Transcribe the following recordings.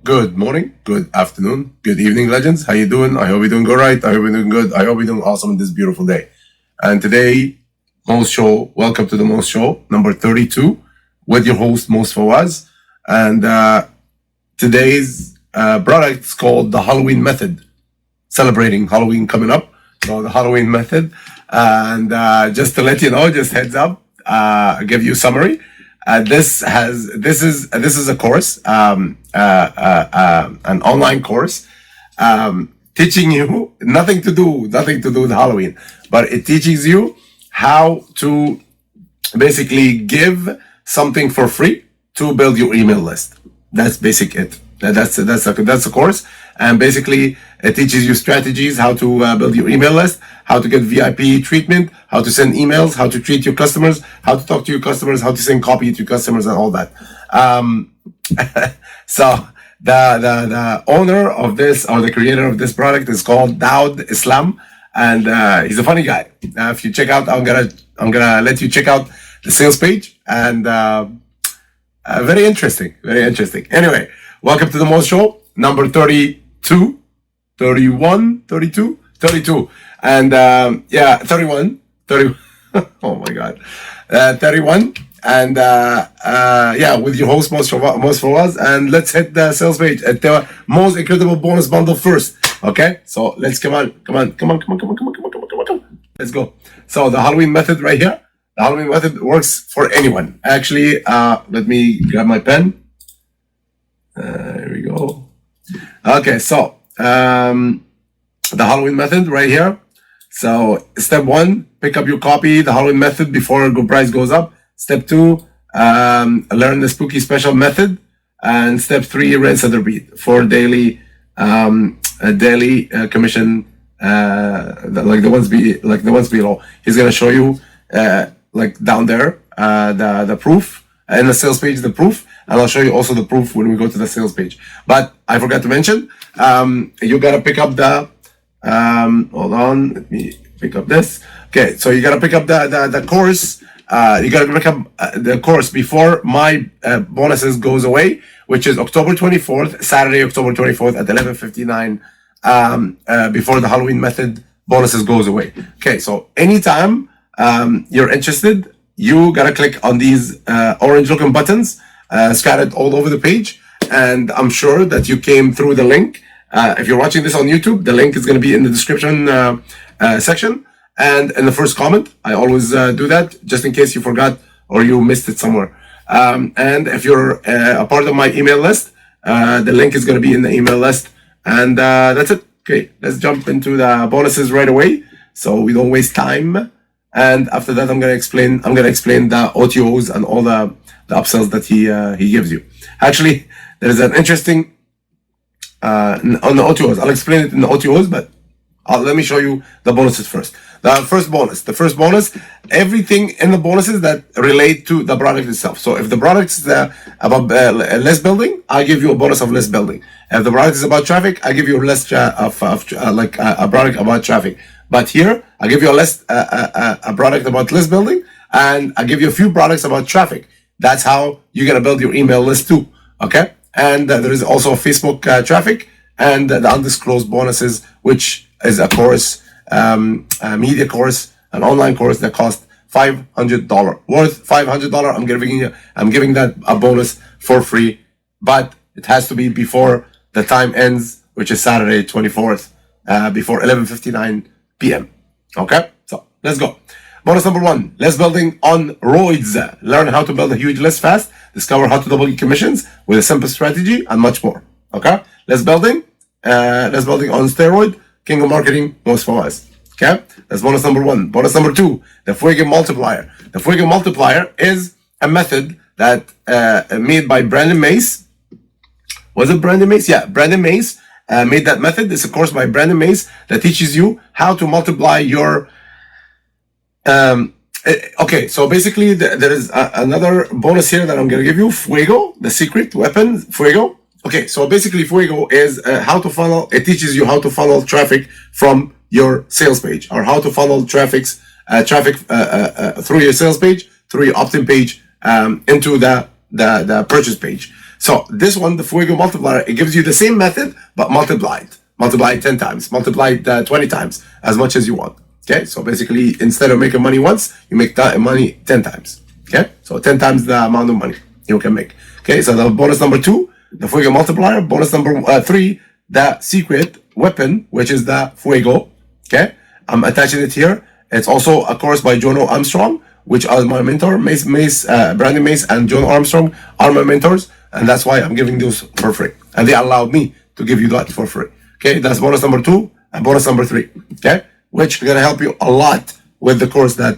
Good morning, good afternoon, good evening, legends. How you doing? I hope you're doing all right. I hope you're doing good. I hope you're doing awesome in this beautiful day. And today, Moez Show. Welcome to the Moez Show, number 32, with your host, Fawaz. And today's product is called the Halloween Method, celebrating Halloween coming up. So the Halloween Method. And just to let you know, just heads up, I'll give you a summary. This is a course, an online course, teaching you nothing to do with Halloween, but it teaches you how to basically give something for free to build your email list. That's basic it. That's a course, and basically it teaches you strategies how to build your email list, how to get VIP treatment, how to send emails, how to treat your customers, how to talk to your customers, how to send copy to your customers, and all that. So the owner of this, or the creator of this product, is called Daud Islam, and he's a funny guy. If you check out, I'm gonna let you check out the sales page, and very interesting. Anyway, welcome to the Moez Show, number 32, 31, 32, 32. And 31. Oh my God. 31. And with your host, Moez Fawaz. And let's hit the sales page at the most incredible bonus bundle first. Okay? So let's come on. Let's go. So the Halloween method right here. The Halloween method works for anyone. Actually, let me grab my pen. Here we go. Okay, so the Halloween method right here. So step 1, pick up your copy, the Halloween method, before good price goes up. Step 2, learn the spooky special method. And step 3, rinse and repeat for daily commission, like the ones below. He's gonna show you like down there the proof, in the sales page, the proof, and I'll show you also the proof when we go to the sales page. But I forgot to mention, you gotta pick up the hold on, let me pick up this. Okay, so you gotta pick up the course. You gotta pick up the course before my bonuses goes away, which is October 24th, Saturday, October 24th at 11:59, before the Halloween method bonuses goes away. Okay, so anytime you're interested, you gotta click on these orange looking buttons scattered all over the page, and I'm sure that you came through the link. If you're watching this on YouTube, the link is going to be in the description section and in the first comment. I always do that just in case you forgot or you missed it somewhere. And if you're a part of my email list, the link is going to be in the email list. And that's it. Okay, let's jump into the bonuses right away so we don't waste time. And after that, I'm going to explain the OTOs and all the upsells that he gives you. Actually, there is an interesting on the OTOs. I'll explain it in the OTOs, but let me show you the bonuses first. The first bonus, everything in the bonuses that relate to the product itself. So if the product is about list building, I give you a bonus of list building. If the product is about traffic, I give you a list of a product about traffic. But here, I give you a product about list building, and I give you a few products about traffic. That's how you're gonna build your email list too. Okay. And there is also Facebook traffic, and the undisclosed bonuses, which is a course, a media course, an online course that costs $500, worth $500. I'm giving that a bonus for free, but it has to be before the time ends, which is Saturday 24th, before 11:59 p.m. Okay, so let's go. Bonus number 1, list building on roids. Learn how to build a huge list fast. Discover how to double your commissions with a simple strategy and much more. Okay, list building on steroid. King of marketing, Moez Fawaz. Okay, that's bonus number 1. Bonus number 2, the Fuego multiplier. The Fuego multiplier is a method that made by Brandon Mace. Was it Brandon Mace? Yeah, Brandon Mace made that method. It's a course by Brandon Mace that teaches you how to multiply your okay, so basically there is another bonus here that I'm going to give you. Fuego, the secret weapon, Fuego. Okay, so basically Fuego is how to funnel. It teaches you how to funnel traffic from your sales page, or how to funnel traffic through your sales page, through your opt-in page, into the purchase page. So this one, the Fuego multiplier, it gives you the same method, but multiplied. Multiply it 10 times, multiply it 20 times, as much as you want. Okay, so basically, instead of making money once, you make that money 10 times. Okay, so 10 times the amount of money you can make. Okay, so the bonus number 2, the Fuego multiplier. Bonus number 3, the secret weapon, which is the Fuego. Okay, I'm attaching it here. It's also a course by Jono Armstrong, which are my mentor. Brandon Mace and John Armstrong are my mentors, and that's why I'm giving those for free. And they allowed me to give you that for free. Okay, that's bonus number 2 and bonus number 3. Okay, which are gonna help you a lot with the course that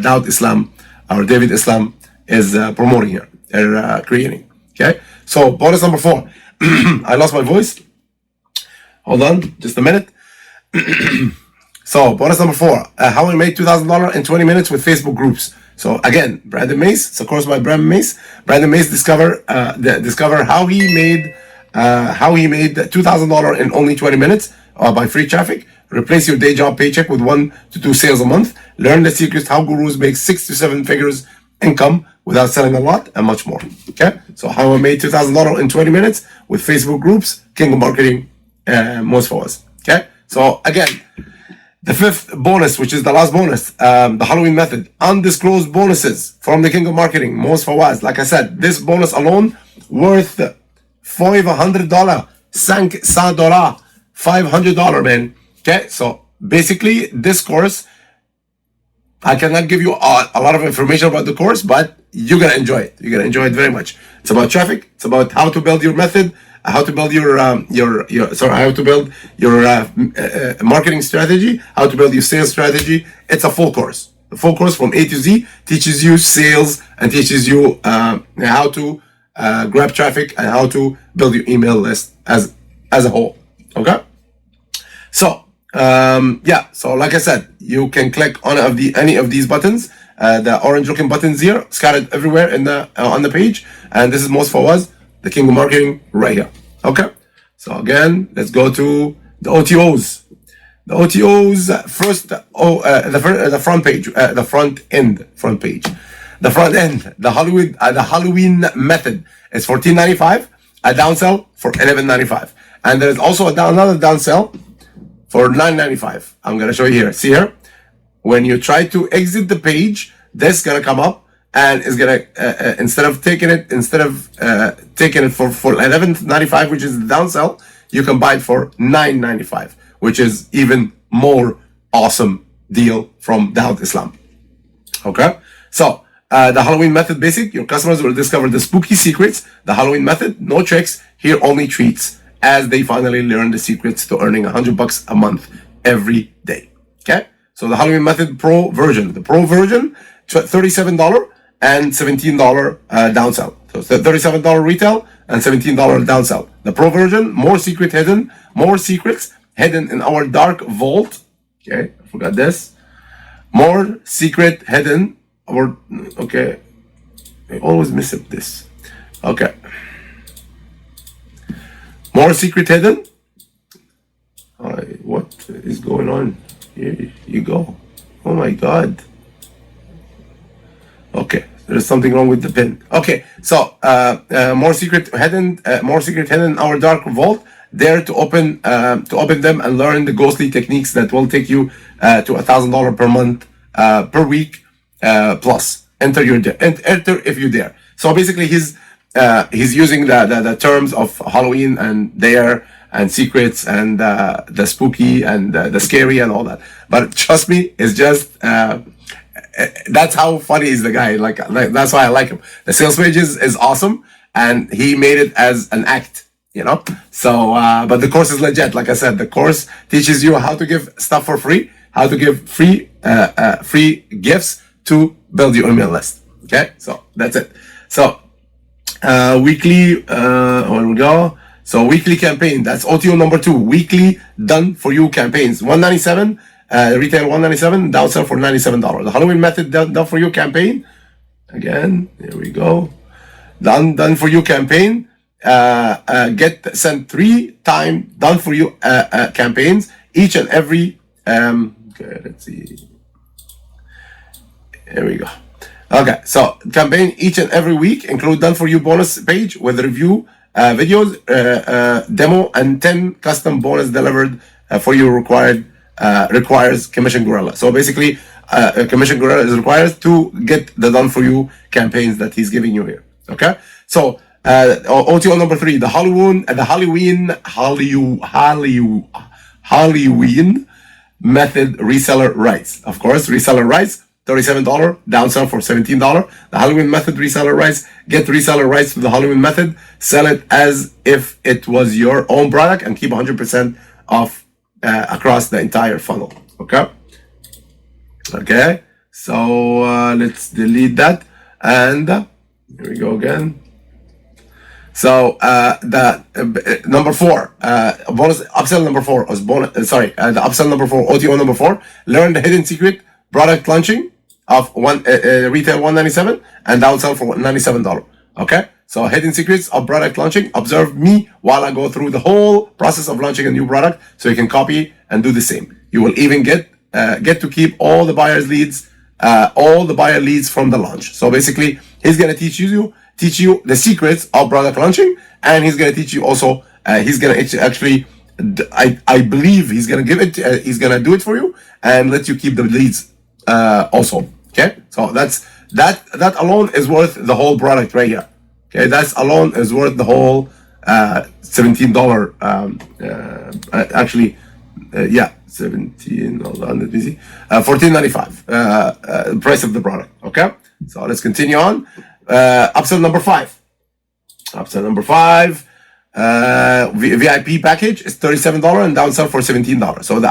Daud Islam or David Islam is promoting here. They're creating. Okay, so bonus number 4. I lost my voice. Hold on, just a minute. So bonus number 4, how I made $2,000 in 20 minutes with Facebook groups. So again, Brandon Mace. It's of course by Brandon Mace. Brandon Mace discover how he made $2,000 in only 20 minutes by free traffic. Replace your day job paycheck with 1 to 2 sales a month. Learn the secrets how gurus make 6 to 7 figures income without selling a lot, and much more. Okay, so how I made $2,000 in 20 minutes with Facebook groups, King of Marketing, Moez Fawaz. Okay, so again, the 5th bonus, which is the last bonus, the Halloween method, undisclosed bonuses from the King of Marketing, Moez Fawaz. Like I said, this bonus alone worth $500. $500, man. Okay, so basically this course, I cannot give you a lot of information about the course, but you're gonna enjoy it. You're gonna enjoy it very much. It's about traffic. It's about how to build your method, how to build your marketing strategy, how to build your sales strategy. It's a full course. The full course from A to Z teaches you sales and teaches you how to grab traffic and how to build your email list as a whole. Okay, so yeah, so like I said, you can click on any of these buttons, the orange looking buttons here scattered everywhere in the on the page, and this is Moez Fawaz, the King of Marketing, right here. Okay, so again, let's go to the OTOs. The OTOs first. The front page, the front end. The front end, the Halloween method is $14.95, a downsell for $11.95, and there's also another downsell for $9.95. I'm gonna show you here. See here, when you try to exit the page, this is gonna come up and it's gonna instead of taking it for $11.95, which is the downsell, you can buy it for $9.95, which is even more awesome deal from Daud Islam. Okay, so the Halloween method basic, your customers will discover the spooky secrets. The Halloween method, no tricks, here only treats, as they finally learn the secrets to earning $100 a month every day. Okay, so the Halloween method pro version, the pro version, $37 and $17 downsell. So it's $37 retail and $17 downsell. The pro version, more secrets hidden in our dark vault. Okay, I forgot this. More secret hidden. Okay, I always miss it this. Okay, more secret hidden. What is going on? Here you go. Oh my god. Okay, there's something wrong with the pin. Okay, so more secret hidden in our dark vault. There to open them and learn the ghostly techniques that will take you to $1,000 per month, per week. Plus enter if you dare. So basically he's using the terms of Halloween and dare and secrets and the spooky and the scary and all that, but trust me, it's just that's how funny is the guy. Like that's why I like him. The sales page is awesome, and he made it as an act, you know. So but the course is legit. Like I said, the course teaches you how to give stuff for free, how to give free gifts to build your email list. Okay, so that's it. So weekly, here we go. So weekly campaign, that's OTO number 2, weekly done for you campaigns. $197, retail $197, downsell for $97. The Halloween method done for you campaign. Again, here we go. Done for you campaign. Get sent 3 time done for you campaigns, each and every okay, let's see. Here we go. Okay, so campaign each and every week include done for you bonus page with review videos, demo, and 10 custom bonus delivered for you requires Commission Gorilla. So basically, Commission Gorilla is required to get the done for you campaigns that he's giving you here. Okay, so OTO number 3, the Halloween method reseller rights. Of course, reseller rights, $37, downsell for $17. The Halloween method reseller rights, get reseller rights to the Halloween method, sell it as if it was your own product, and keep 100% off across the entire funnel. Okay, so let's delete that, and here we go again. So the number 4, bonus upsell number 4 was bonus. The upsell number 4, OTO number 4. Learn the hidden secret product launching of retail $197 and downsell for $97. Okay, so hidden secrets of product launching. Observe me while I go through the whole process of launching a new product, so you can copy and do the same. You will even get to keep all the buyers leads, all the buyer leads from the launch. So basically, he's gonna teach you the secrets of product launching, and he's gonna teach you also. He's gonna actually, I believe he's gonna give it. He's gonna do it for you and let you keep the leads also. Okay, so that alone is worth the whole product right here. Okay, that alone is worth the whole $17. Actually, yeah, 17. Hold on, let me see. $14.95 price of the product. Okay, so let's continue on. Upsell number 5. Upsell number 5. VIP package is $37 and downsell for $17. So the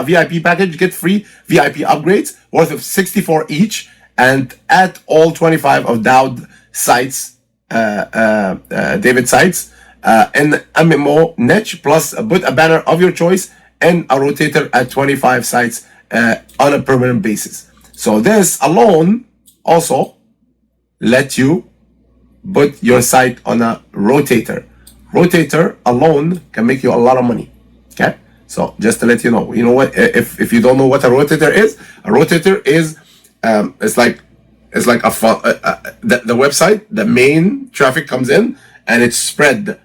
VIP package, get free VIP upgrades worth of $64 each, and at all 25 of Dowd sites, David sites, and MMO niche, plus put a banner of your choice and a rotator at 25 sites on a permanent basis. So this alone also let you put your site on a rotator. Rotator alone can make you a lot of money. Okay, so just to let you know, what, if you don't know what a rotator is it's like the website, the main traffic comes in and it's spread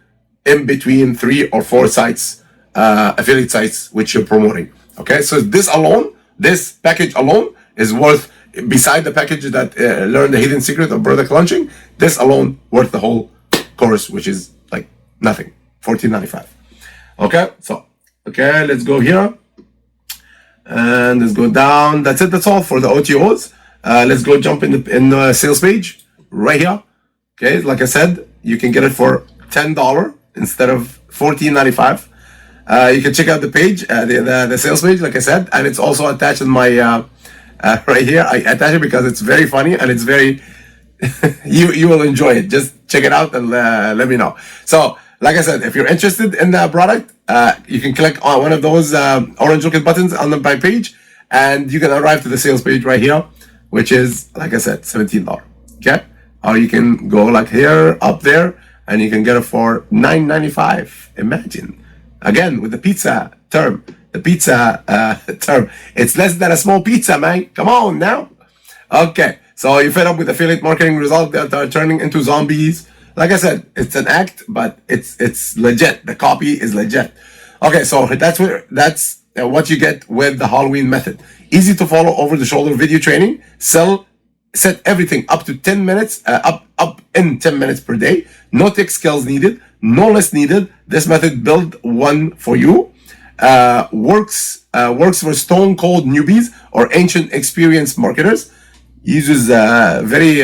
in between 3 or 4 sites, affiliate sites which you're promoting. Okay, so this package alone is worth, beside the package that learn the hidden secret of product launching, this alone worth the whole course, which is like nothing, $14.95. Okay, so let's go here and let's go down. That's it. That's all for the OTOs. Let's go jump in the sales page right here. Okay, like I said, you can get it for $10 instead of $14.95. You can check out the page, the sales page, like I said, and it's also attached in my right here. I attach it because it's very funny and it's very you will enjoy it. Just check it out and let me know. So like I said, if you're interested in the product, you can click on one of those orange looking buttons on the page, and you can arrive to the sales page right here, which is, like I said, $17. Okay, or you can go like here, up there, and you can get it for $9.95. Imagine, again, with the pizza term. The pizza term, it's less than a small pizza, man. Come on now. Okay, so you're fed up with affiliate marketing results that are turning into zombies. Like I said, it's an act, but it's legit. The copy is legit. Okay, so that's what you get with the Halloween method. Easy to follow, over the shoulder video training. Set everything up to 10 minutes, up in 10 minutes per day. No tech skills needed, no less needed. This method build one for you. Works for stone cold newbies or ancient experienced marketers. Uses very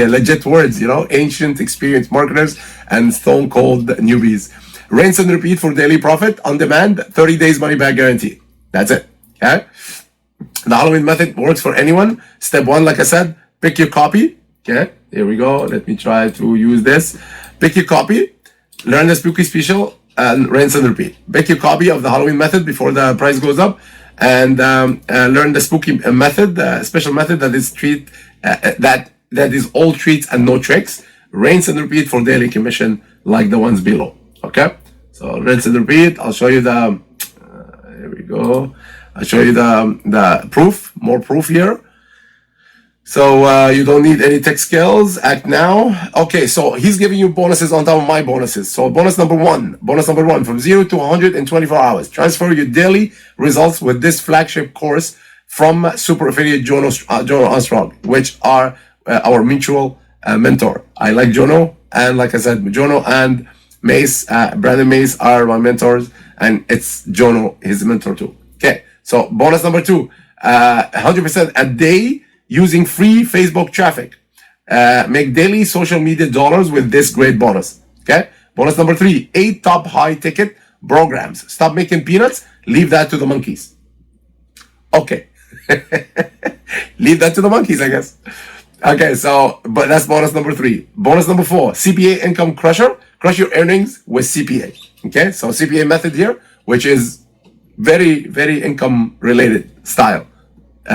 legit words, ancient experienced marketers and stone cold newbies. Rinse and repeat for daily profit on demand, 30 days money back guarantee. That's it. Okay. The Halloween method works for anyone. Step 1, like I said, pick your copy. Okay, here we go. Let me try to use this. Pick your copy. Learn the spooky special and rinse and repeat. Pick your copy of the Halloween method before the price goes up, and learn the spooky method, special method that is all treats and no tricks. Rinse and repeat for daily commission like the ones below. Okay, so rinse and repeat. I'll show you the. Here we go. I'll show you the proof. More proof here. So you don't need any tech skills. Act now. Okay, so he's giving you bonuses on top of my bonuses. So bonus number one, from 0 to 100 in 24 hours. Transfer your daily results with this flagship course from super affiliate Jono Armstrong, which are our mutual mentor. I like Jono, and like I said, Jono and Mace, Brandon Mace are my mentors, and it's Jono, his mentor too. Okay, so bonus number two, 100% a day using free Facebook traffic. Make daily social media dollars with this great bonus. Okay. Bonus number three, 8 top high ticket programs. Stop making peanuts. Leave that to the monkeys. Okay. Leave that to the monkeys, I guess. Okay. So, but that's bonus number three. Bonus number four, CPA income crusher. Crush your earnings with CPA. Okay. So CPA method here, which is very, very income related style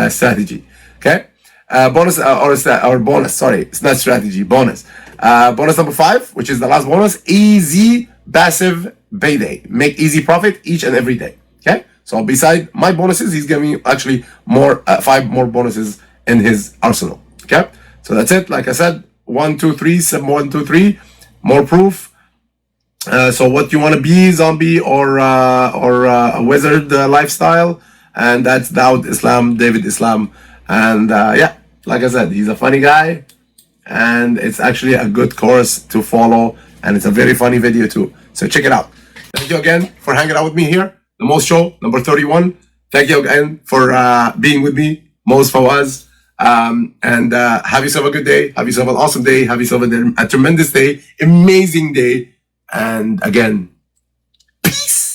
strategy. Okay. Bonus or bonus, sorry, it's not strategy, bonus. Bonus number 5, which is the last bonus, easy passive payday. Make easy profit each and every day. Okay, so beside my bonuses, he's giving you actually more 5 more bonuses in his arsenal. Okay, so that's it. Like I said, 1, 2, 3, 1, 2, 3, more proof. So what you want to be, zombie or a wizard lifestyle, and that's Dawood Islam, David Islam. And yeah, like I said, he's a funny guy, and it's actually a good course to follow, and it's a very funny video too. So check it out. Thank you again for hanging out with me here. The Moez Show, number 31. Thank you again for being with me, Moez Fawaz. And have yourself a good day. Have yourself an awesome day. Have yourself a tremendous day, amazing day. And again, peace.